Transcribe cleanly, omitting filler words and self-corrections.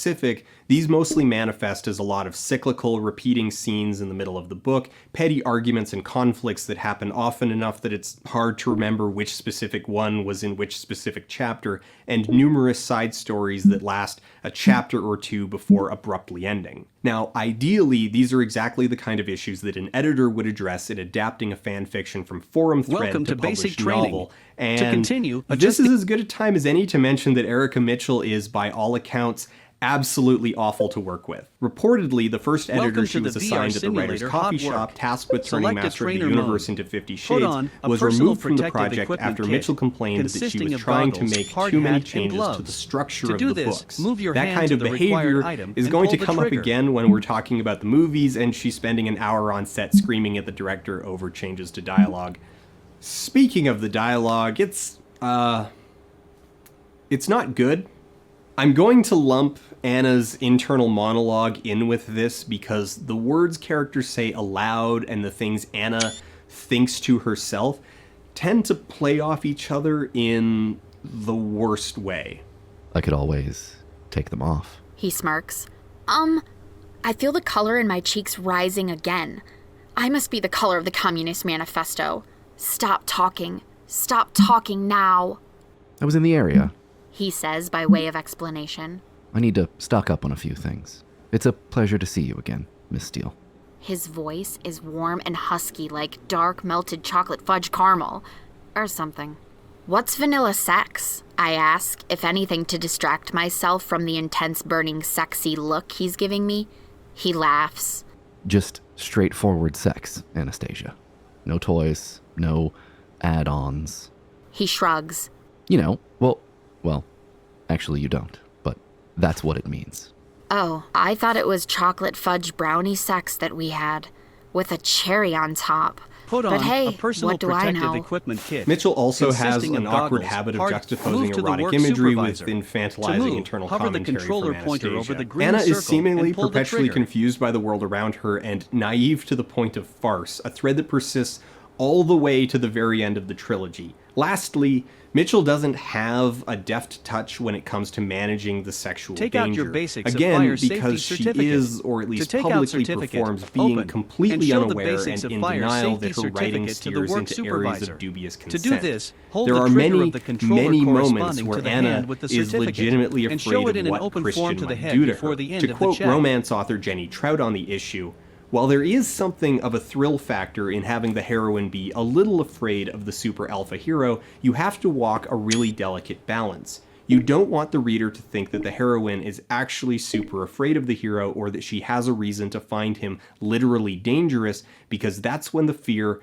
specific, these mostly manifest as a lot of cyclical, repeating scenes in the middle of the book, petty arguments and conflicts that happen often enough that it's hard to remember which specific one was in which specific chapter, and numerous side stories that last a chapter or two before abruptly ending. Now, ideally, these are exactly the kind of issues that an editor would address in adapting a fan fiction from forum thread to published novel. And to continue, this is as good a time as any to mention that Erica Mitchell is, by all accounts, absolutely awful to work with. Reportedly, the first editor she was assigned at the writer's coffee shop tasked with turning Master of the Universe into 50 Shades was removed from the project after Mitchell complained that she was trying to make too many changes to the structure of the books. That kind of behavior is going to come up again when we're talking about the movies and she's spending an hour on set screaming at the director over changes to dialogue. Speaking of the dialogue, it's not good. I'm going to lump Anna's internal monologue in with this because the words characters say aloud and the things Anna thinks to herself tend to play off each other in the worst way. I could always take them off. He smirks. I feel the color in my cheeks rising again. I must be the color of the Communist Manifesto. Stop talking. Stop talking now. I was in the area, he says by way of explanation. I need to stock up on a few things. It's a pleasure to see you again, Miss Steele. His voice is warm and husky like dark melted chocolate fudge caramel, or something. What's vanilla sex? I ask, if anything to distract myself from the intense burning sexy look he's giving me. He laughs. Just straightforward sex, Anastasia. No toys, no add-ons. He shrugs. You know, well, actually you don't, but that's what it means. Oh, I thought it was chocolate fudge brownie sex that we had, with a cherry on top. Put on but hey, a personal what do I protective know? Equipment kit. Mitchell also has consisting an of awkward goggles, habit of parts, juxtaposing move to the erotic work imagery with supervisor. infantilizing To move, internal hover the commentary controller from pointer Anastasia. over the green Anna circle is seemingly and pull the perpetually trigger. confused by the world around her and naive to the point of farce, a thread that persists all the way to the very end of the trilogy. Lastly, Mitchell doesn't have a deft touch when it comes to managing the sexual Take danger. out your basics of Again, fire safety because she certificate. is, or at To least take out publicly certificate, performs, being open, completely and show the unaware basics and of in fire denial that safety her writing certificate to the steers work into areas supervisor. of dubious To consent. do this, hold There the are trigger many, of the controller many moments corresponding where to the Anna hand with the is certificate, legitimately and show afraid it in of an what open Christian form to the might head do to before her. the end To of the quote chapter. romance author Jenny Trout on the issue, while there is something of a thrill factor in having the heroine be a little afraid of the super alpha hero, you have to walk a really delicate balance. You don't want the reader to think that the heroine is actually super afraid of the hero or that she has a reason to find him literally dangerous, because that's when the fear